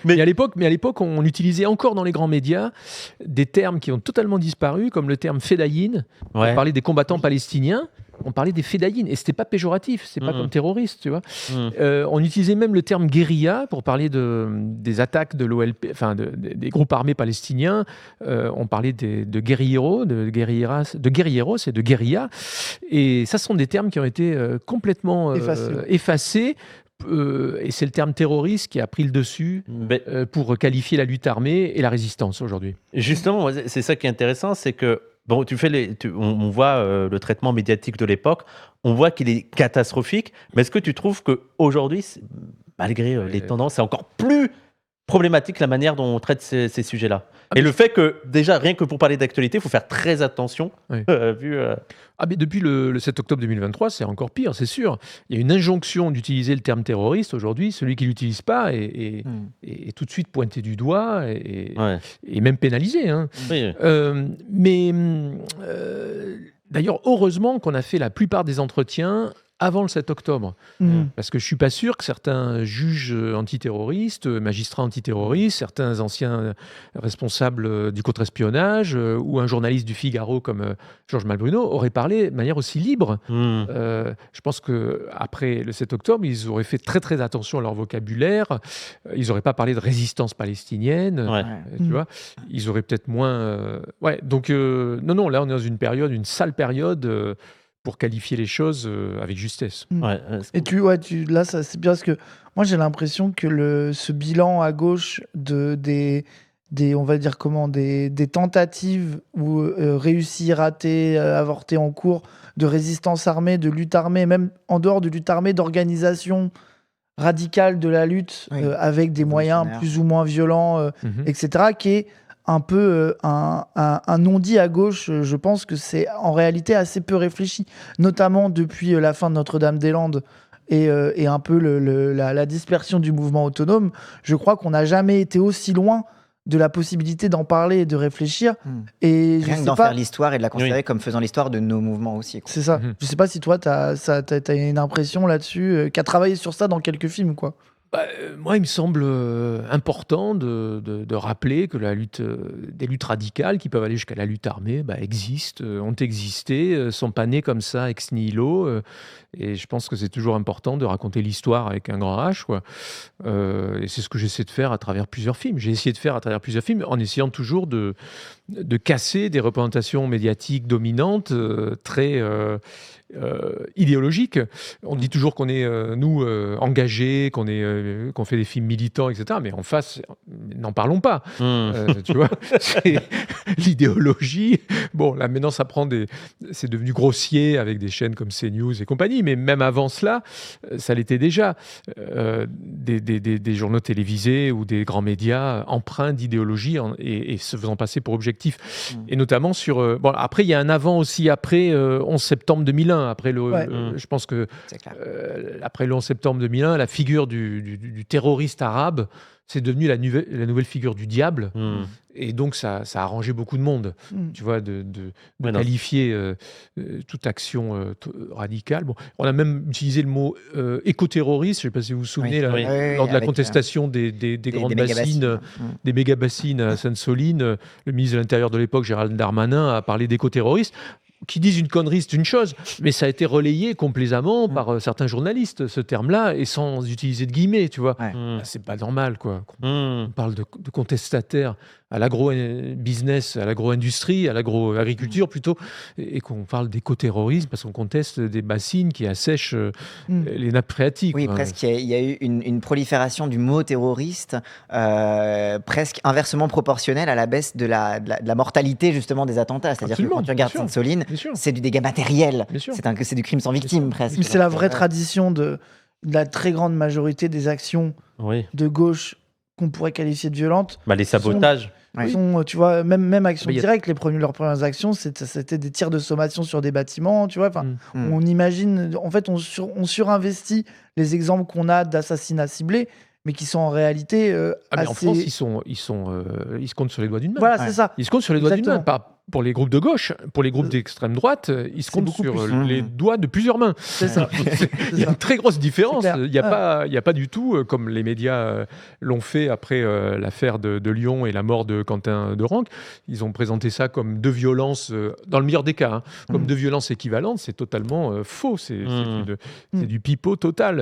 Mais à l'époque, on utilisait encore dans les grands médias des termes qui ont totalement disparu, comme le terme fédayine. On Ouais. parlait des combattants palestiniens, on parlait des fédayines, et c'était pas péjoratif, c'est pas Mhm. comme terroriste, tu vois. Mhm. On utilisait même le terme guérilla pour parler des attaques de l'OLP, enfin des groupes armés palestiniens. On parlait de guerrilleros, de guerrilleros et de guérilla. Et ça, ce sont des termes qui ont été complètement effacés. Et c'est le terme terroriste qui a pris le dessus Ben, pour qualifier la lutte armée et la résistance aujourd'hui. justement, moi, c'est ça qui est intéressant, c'est que bon, on voit le traitement médiatique de l'époque, on voit qu'il est catastrophique, mais est-ce que tu trouves qu'aujourd'hui, malgré les tendances, c'est encore plus problématique la manière dont on traite ces sujets-là? Et le fait que, déjà, rien que pour parler d'actualité, il faut faire très attention. Oui. vu, Mais depuis le 7 octobre 2023, c'est encore pire, c'est sûr. Il y a une injonction d'utiliser le terme terroriste aujourd'hui. Celui qui ne l'utilise pas est tout de suite pointé du doigt et même pénalisé. Hein. Oui. D'ailleurs, heureusement qu'on a fait la plupart des entretiens avant le 7 octobre. Parce que je ne suis pas sûr que certains juges antiterroristes, magistrats antiterroristes, certains anciens responsables du contre-espionnage ou un journaliste du Figaro comme Georges Malbruno auraient parlé de manière aussi libre. Je pense qu'après le 7 octobre, ils auraient fait très très attention à leur vocabulaire. Ils n'auraient pas parlé de résistance palestinienne. Tu vois, ils auraient peut-être moins... Donc, non, là on est dans une sale période... pour qualifier les choses avec justesse. Et là, ça, c'est bien parce que moi, j'ai l'impression que ce bilan à gauche des on va dire des tentatives ou réussies, ratées, avortées en cours de résistance armée, de lutte armée, même en dehors de lutte armée, d'organisation radicale de la lutte avec des moyens plus ou moins violents, etc., qui est un peu un non-dit à gauche. Je pense que c'est en réalité assez peu réfléchi, notamment depuis la fin de Notre-Dame-des-Landes et un peu la dispersion du mouvement autonome. Je crois qu'on n'a jamais été aussi loin de la possibilité d'en parler et de réfléchir. Et rien que d'en faire l'histoire et de la considérer comme faisant l'histoire de nos mouvements aussi. C'est ça. Je sais pas si toi, t'as une impression là-dessus, qui a travaillé sur ça dans quelques films, quoi. Moi, il me semble important de rappeler que des luttes radicales qui peuvent aller jusqu'à la lutte armée existent, ont existé, sont pas nées comme ça ex nihilo. Et je pense que c'est toujours important de raconter l'histoire avec un grand H, quoi. Et c'est ce que j'essaie de faire à travers plusieurs films. J'ai essayé de faire à travers plusieurs films en essayant toujours de casser des représentations médiatiques dominantes très idéologiques. On dit toujours qu'on est, nous, engagés, qu'on fait des films militants, etc. Mais en face, n'en parlons pas. Tu vois, c'est l'idéologie. Bon, là, maintenant, c'est devenu grossier avec des chaînes comme CNews et compagnie. Mais même avant cela, ça l'était déjà. Des journaux télévisés ou des grands médias empreints d'idéologie et se faisant passer pour objectifs. Et notamment sur... après, il y a un avant aussi, après 11 septembre 2001. Je pense que après le 11 septembre 2001, la figure du terroriste arabe, c'est devenu la nouvelle figure du diable. Et donc, ça a arrangé beaucoup de monde, tu vois, de qualifier toute action radicale. Bon, on a même utilisé le mot écoterroriste, je ne sais pas si vous vous souvenez, lors de la contestation des grandes bassines, des méga-bassines à Sainte-Soline. Le ministre de l'Intérieur de l'époque, Gérald Darmanin, a parlé d'écoterroristes. Qui disent une connerie, c'est une chose, mais ça a été relayé complaisamment par certains journalistes, ce terme-là, et sans utiliser de guillemets, tu vois. C'est pas normal, quoi. On parle de contestataires à l'agro-business, à l'agro-industrie, à l'agro-agriculture plutôt, et qu'on parle d'éco-terrorisme parce qu'on conteste des bassines qui assèchent les nappes phréatiques. Oui, presque. Il y a eu une prolifération du mot terroriste presque inversement proportionnelle à la baisse de la mortalité justement des attentats. C'est-à-dire que quand tu regardes Sainte-Soline, c'est du dégât matériel. C'est du crime sans victime presque. Mais c'est la vraie tradition de la très grande majorité des actions de gauche qu'on pourrait qualifier de violentes. Les sabotages. Tu vois, même actions directes, leurs premières actions, c'était des tirs de sommation sur des bâtiments, tu vois. On imagine, en fait, on surinvestit les exemples qu'on a d'assassinats ciblés, mais qui sont en réalité En France, ils se comptent sur les doigts d'une main. Voilà, c'est ça. Ils se comptent sur les doigts d'une main. pour les groupes de gauche, pour les groupes d'extrême droite, ils se comptent sur les doigts de plusieurs mains. C'est ça. Il y a une très grosse différence. C'est clair. Il n'y a pas du tout, comme les médias l'ont fait après l'affaire de Lyon et la mort de Quentin Derenque. Ils ont présenté ça comme deux violences, dans le meilleur des cas, comme deux violences équivalentes. C'est totalement faux. C'est du pipeau total.